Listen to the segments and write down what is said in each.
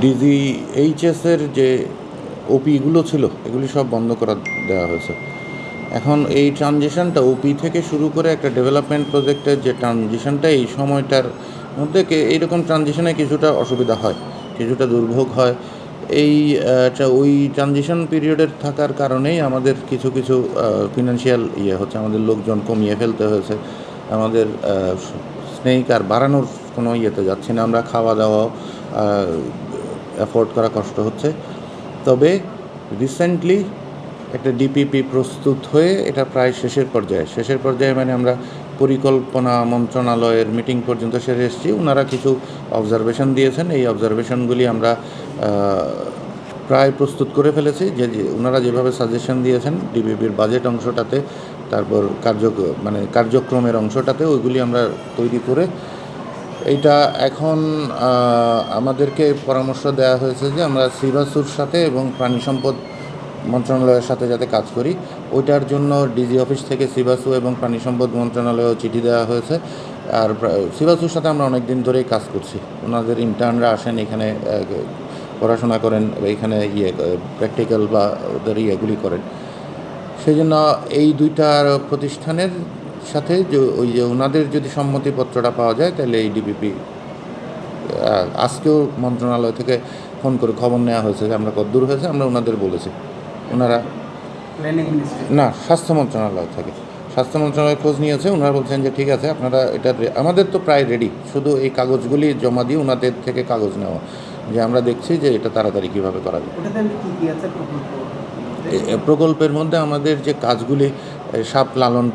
ডিজিএইচএসের যে ওপিগুলো ছিল এগুলি সব বন্ধ করে দেওয়া হয়েছে। এখন এই ট্রানজিশনটা ওপি থেকে শুরু করে একটা ডেভেলপমেন্ট প্রজেক্টের যে ট্রানজিশনটা এই সময়টার মধ্যে এইরকম ট্রানজিশনে কিছুটা অসুবিধা হয়, কিছুটা দুর্ভোগ হয়। ওই ট্রানজিশন পিরিয়ডের থাকার কারণেই আমাদের কিছু কিছু ফিনান্সিয়াল হচ্ছে, আমাদের লোকজন কমিয়ে ফেলতে হয়েছে, আমাদের স্নেক আর বাড়ানোর কোনো ইয়েতে যাচ্ছে না, আমরা খাওয়া দাওয়া অ্যাফোর্ড করা কষ্ট হচ্ছে। তবে রিসেন্টলি একটা ডিপিপি প্রস্তুত হয়ে এটা প্রায় শেষের পর্যায়ে মানে আমরা পরিকল্পনা মন্ত্রণালয়ের মিটিং পর্যন্ত সেরে এসেছি। ওনারা কিছু অবজারভেশন দিয়েছেন, এই অবজারভেশনগুলি আমরা প্রায় প্রস্তুত করে ফেলেছি। ওনারা যেভাবে সাজেশন দিয়েছেন ডিপিপির বাজেট অংশটাতে, তারপর কার্যক্রমের অংশটাতে, ওইগুলি আমরা তৈরি করে এইটা এখন আমাদেরকে পরামর্শ দেওয়া হয়েছে যে আমরা সিভাসুর সাথে এবং প্রাণী সম্পদ মন্ত্রণালয়ের সাথে যাতে কাজ করি, ওইটার জন্য ডিজি অফিস থেকে সিভাসু এবং প্রাণী সম্পদ মন্ত্রণালয়েও চিঠি দেওয়া হয়েছে। আর সিভাসুর সাথে আমরা অনেক দিন ধরেই কাজ করছি, ওনাদের ইন্টার্নরা আসেন এখানে, পড়াশোনা করেন, এখানে প্র্যাকটিক্যাল বা ওদের ইয়েগুলি করেন। সেই জন্য এই দুইটা প্রতিষ্ঠানের সাথে যে ওনাদের যদি সম্মতিপত্রটা পাওয়া যায়, তাহলে এই ডিপিপি আজকেও মন্ত্রণালয় থেকে ফোন করে খবর নেওয়া হয়েছে যে আমরা কতদূর হয়েছে, আমরা ওনাদের বলেছি। ওনারা না, স্বাস্থ্য মন্ত্রণালয় খোঁজ নিয়েছে, ওনারা বলছেন যে ঠিক আছে আপনারা এটা, আমাদের তো প্রায় রেডি, শুধু এই কাগজগুলি জমা দিয়ে ওনাদের থেকে কাগজ নেওয়া, যে আমরা দেখছি যে এটা তাড়াতাড়ি কীভাবে করা যায়। প্রকল্পের মধ্যে আমাদের যে কাজগুলি, সাপ লালন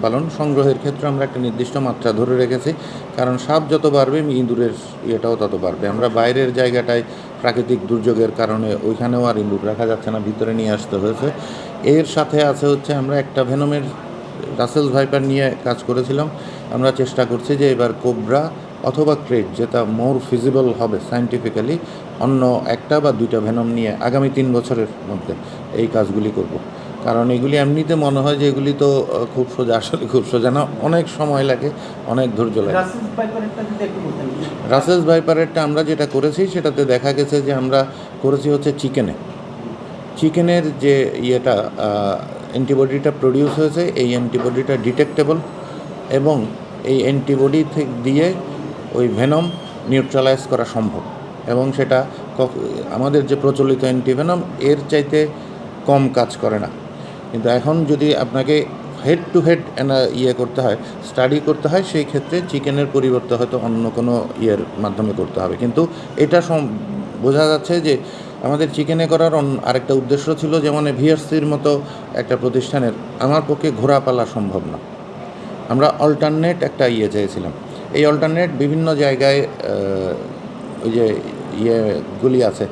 পালন সংগ্রহের ক্ষেত্রে আমরা একটা নির্দিষ্ট মাত্রা ধরে রেখেছি, কারণ সাপ যত বাড়বে ইঁদুরের ইয়েটাও তত বাড়বে। আমরা বাইরের জায়গাটায় প্রাকৃতিক দুর্যোগের কারণে ওইখানেও আর ইঁদুর রাখা যাচ্ছে না, ভিতরে নিয়ে আসতে হয়েছে। এর সাথে আছে হচ্ছে আমরা একটা ভেনমের রাসেলস ভাইপার নিয়ে কাজ করেছিলাম, আমরা চেষ্টা করছি যে এবার কোবরা অথবা ক্রেট, যেটা মোর ফিজিবল হবে সায়েন্টিফিক্যালি, অন্য একটা বা দুইটা ভেনম নিয়ে আগামী 3 বছরের মধ্যে এই কাজগুলি করব। কারণ এগুলি এমনিতে মনে হয় যে এগুলি তো খুব সোজা, আসলে খুব সোজা না, অনেক সময় লাগে, অনেক ধৈর্য লাগে। রাসেলস ভাইপারেরটা আমরা যেটা করেছি সেটাতে দেখা গেছে যে আমরা করেছি হচ্ছে চিকেনের যে অ্যান্টিবডিটা প্রডিউস হয়েছে, এই অ্যান্টিবডিটা ডিটেক্টেবল, এবং এই অ্যান্টিবডি দিয়ে ওই ভেনম নিউট্রালাইজ করা সম্ভব, এবং সেটা আমাদের যে প্রচলিত অ্যান্টিভেনম এর চাইতে কম কাজ করে না। কিন্তু এখন যদি আপনাকে হেড টু হেড করতে হয়, স্টাডি করতে হয়, সেই ক্ষেত্রে চিকেনের পরিবর্তে হয়তো অন্য কোনো মাধ্যমে করতে হবে। কিন্তু এটা বোঝা যাচ্ছে যে আমাদের চিকেনে করার আরেকটা উদ্দেশ্য ছিল, যেমন ভিআরসির মতো একটা প্রতিষ্ঠানের আমার পক্ষে ঘোরা পালা সম্ভব না, আমরা অল্টারনেট একটা চেয়েছিলাম। এই অল্টারনেট বিভিন্ন জায়গায় ওই যে ইয়েগুলি আছে,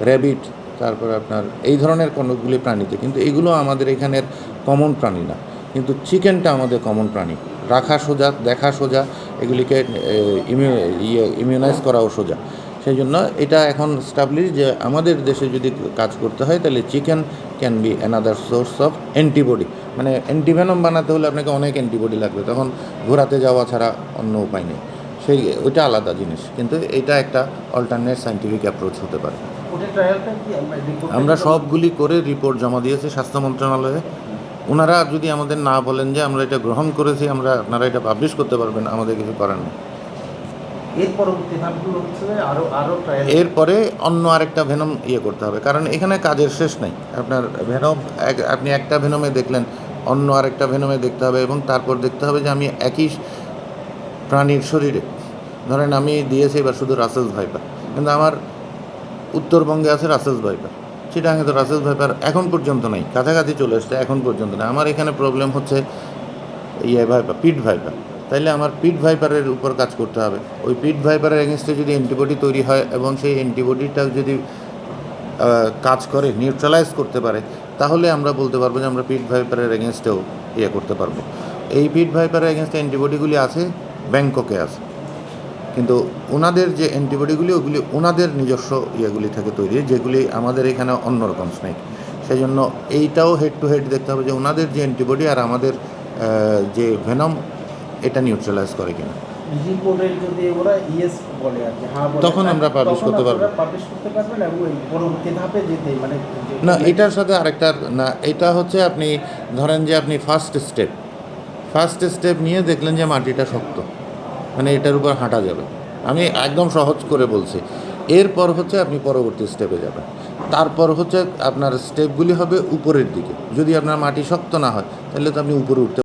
র্যাবিট, তারপরে আপনার এই ধরনের কোনোগুলি প্রাণীতে, কিন্তু এগুলো আমাদের এখানের কমন প্রাণী না। কিন্তু চিকেনটা আমাদের কমন প্রাণী, রাখা সোজা, দেখা সোজা, এগুলিকে ইমিউনাইজ করাও সোজা। সেই জন্য এটা এখন স্টাবলিশ যে আমাদের দেশে যদি কাজ করতে হয় তাহলে chicken can be another source of antibody. মানে অ্যান্টিভেনম বানাতে হলে আপনাকে অনেক অ্যান্টিবডি লাগবে, তখন ঘোরাতে যাওয়া ছাড়া অন্য উপায় নেই, ওইটা আলাদা জিনিস। কিন্তু এটা একটা অল্টারনেট সায়েন্টিফিক অ্যাপ্রোচ হতে পারে। আমরা সবগুলি করে রিপোর্ট জমা দিয়েছি স্বাস্থ্য মন্ত্রণালয়ে। ওনারা যদি আমাদের না বলেন যে আমরা এটা গ্রহণ করেছি, আপনারা এটা পাবলিশ করতে পারবেন, আমাদের কিছু করার নেই। এরপরে অন্য আরেকটা ভেনম করতে হবে, কারণ এখানে কাজের শেষ নেই। আপনার ভেনম আপনি একটা ভেনমে দেখলেন, অন্য আরেকটা ভেনমে দেখতে হবে, এবং তারপর দেখতে হবে যে আমি একই প্রাণীর শরীরে, ধরেন আমি দিয়েছি এবার শুধু রাসেলস ভাইপার, কিন্তু আমার উত্তরবঙ্গে আছে রাসেলস ভাইপার, চিটাগাঙে তো রাসেলস ভাইপার এখন পর্যন্ত নাই, কাছাকাছি চলে এসছে, এখন পর্যন্ত নেই। আমার এখানে প্রবলেম হচ্ছে পিট ভাইপার, তাইলে আমার পিট ভাইপারের উপর কাজ করতে হবে। ওই পিট ভাইপারের এগেনস্টে যদি অ্যান্টিবডি তৈরি হয় এবং সেই অ্যান্টিবডিটা যদি কাজ করে, নিউট্রালাইজ করতে পারে, তাহলে আমরা বলতে পারবো যে আমরা পিট ভাইপারের এগেনস্টেও করতে পারবো। এই পিট ভাইপারের এগেনস্টে অ্যান্টিবডিগুলি আছে, ব্যাংককে আছে, কিন্তু ওনাদের যে অ্যান্টিবডিগুলি ওগুলি ওনাদের নিজস্ব ইয়েগুলি থেকে তৈরি, যেগুলি আমাদের এখানে অন্যরকম স্নেক। সেই জন্য এইটাও হেড টু হেড দেখতে হবে যে ওনাদের যে অ্যান্টিবডি আর আমাদের যে ভেনম, এটা নিউট্রালাইজ করে কিনা। রিপোর্টের যদি ওরা ইয়েস বলে আর কি, হ্যাঁ বলে, তখন আমরা publish করতে পারবো। পাবলিশ করতে পারবেন এবং ওই পরবর্তী ধাপে যেতে মানে না এটার সাথে আরেকটা না, এটা হচ্ছে আপনি ধরেন যে আপনি ফার্স্ট স্টেপ নিয়ে দেখলেন যে মাটিটা শক্ত, মানে এটার উপর হাঁটা যাবে। আমি একদম সহজ করে বলছি। এরপর হচ্ছে আপনি পরবর্তী স্টেপে যাবেন। তারপর হচ্ছে আপনার স্টেপগুলি হবে উপরের দিকে। যদি আপনার মাটি শক্ত না হয় তাহলে তো আপনি উপরে উঠতে